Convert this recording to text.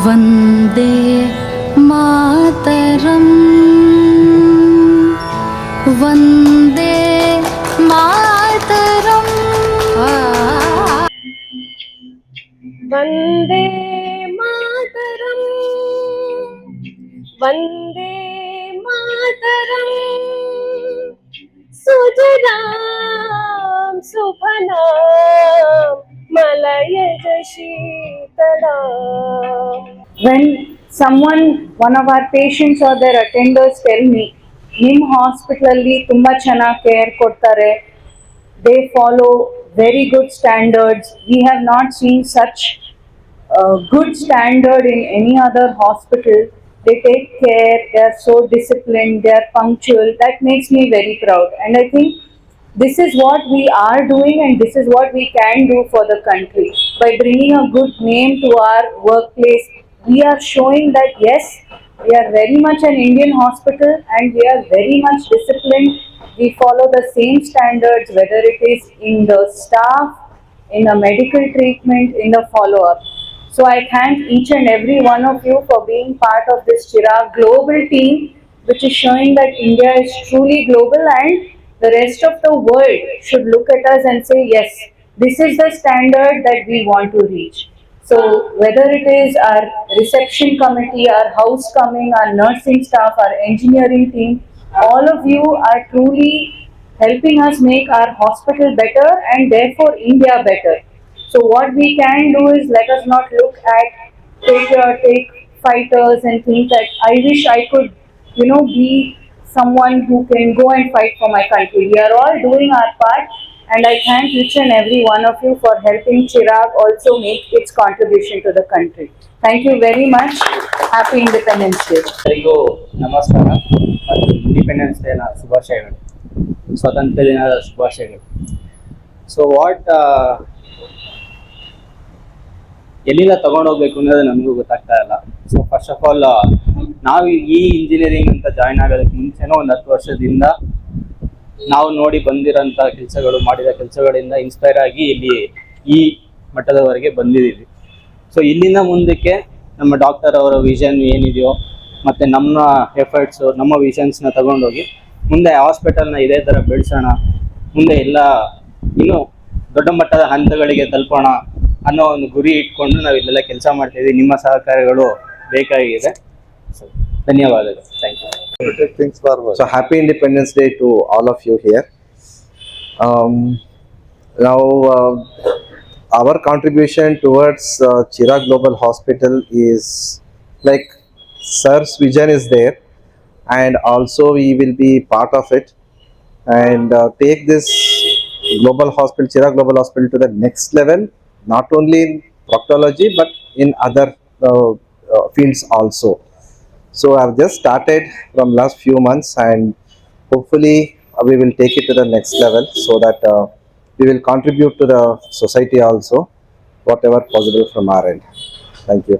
Vande Mataram, Vande Mataram, Vande Mataram, Vande Mataram, ಸುಜಲಾಂ ಸುಫಲಾಂ ಮಲಯಜ ಶೀತಲಾಂ. When one of our patients or their attenders tell me, ನಿಮ್ಮ ಹಾಸ್ಪಿಟಲಲ್ಲಿ ತುಂಬ ಚೆನ್ನಾಗಿ ಕೇರ್ ಕೊಡ್ತಾರೆ, they follow very good standards. We have not seen such good standard in any other hospital. They take care, they are so disciplined, they are punctual. That makes me very proud. And I think this is what we are doing and this is what we can do for the country. By bringing a good name to our workplace, we are showing that yes, we are very much an Indian hospital and we are very much disciplined. We follow the same standards, whether it is in the staff, in the medical treatment, in the follow-up. So I thank each and every one of you for being part of this Chirag global team, which is showing that India is truly global and the rest of the world should look at us and say, yes, this is the standard that we want to reach. So whether it is our reception committee, our house coming, our nursing staff, our engineering team, all of you are truly helping us make our hospital better and therefore India better. So what we can do is let us not look at take fighters and think that I wish I could, be someone who can go and fight for my country. We are all doing our part and I thank each and every one of you for helping Chirag also make its contribution to the country. Thank you very much. Happy Independence Day. ಎಲ್ಲರಿಗೂ ನಮಸ್ಕಾರ ಮತ್ತು independence ಡೇನ ಶುಭಾಶಯಗಳು, ಸ್ವಾತಂತ್ರ್ಯ ದಿನದ ಶುಭಾಶಯಗಳು. So ಎಲ್ಲಿಂದ ತಗೊಂಡೋಗ್ಬೇಕು ಅನ್ನೋದು ನಮಗೂ ಗೊತ್ತಾಗ್ತಾ ಇಲ್ಲ. ಸೊ ಫಸ್ಟ್ ಆಫ್ ಆಲ್ ನಾವು ಈ ಇಂಜಿನಿಯರಿಂಗ್ ಅಂತ ಜಾಯ್ನ್ ಆಗೋದಕ್ಕೆ ಮುಂಚೆನೂ ಒಂದು 10 ವರ್ಷದಿಂದ ನಾವು ನೋಡಿ ಬಂದಿರೋಂಥ ಮಾಡಿದ ಕೆಲಸಗಳಿಂದ ಇನ್ಸ್ಪೈರ್ ಆಗಿ ಇಲ್ಲಿ ಈ ಮಟ್ಟದವರೆಗೆ ಬಂದಿದ್ದೀವಿ. ಸೊ ಇಲ್ಲಿಂದ ಮುಂದಕ್ಕೆ ನಮ್ಮ ಡಾಕ್ಟರ್ ಅವರ ವಿಷನ್ ಏನಿದೆಯೋ ಮತ್ತು ನಮ್ಮ ಎಫರ್ಟ್ಸು, ನಮ್ಮ ವಿಷನ್ಸ್ನ ತಗೊಂಡೋಗಿ ಮುಂದೆ ಹಾಸ್ಪಿಟಲ್ನ ಇದೇ ಥರ ಬೆಳೆಸೋಣ, ಮುಂದೆ ಎಲ್ಲ ಇನ್ನೂ ದೊಡ್ಡ ಮಟ್ಟದ ಹಂತಗಳಿಗೆ ತಲುಪೋಣ ಅನ್ನೋ ಒಂದು ಗುರಿ ಇಟ್ಕೊಂಡು ನಾವು ಇಲ್ಲೆಲ್ಲ ಕೆಲಸ ಮಾಡ್ತಿದ್ದೀವಿ. ನಿಮ್ಮ ಸಹಕಾರಗಳು ಬೇಕಾಗಿದೆ. ಧನ್ಯವಾದಗಳು. Thank you. So happy Independence Day to all of you here. Now our contribution towards Chirag Global Hospital is like Sir's vision is there, and also we will be part of it and take this global hospital, Chirag Global Hospital, to the next level, not only in proctology but in other fields also. So I've just started from last few months and hopefully we will take it to the next level so that we will contribute to the society also, whatever possible from our end. Thank you.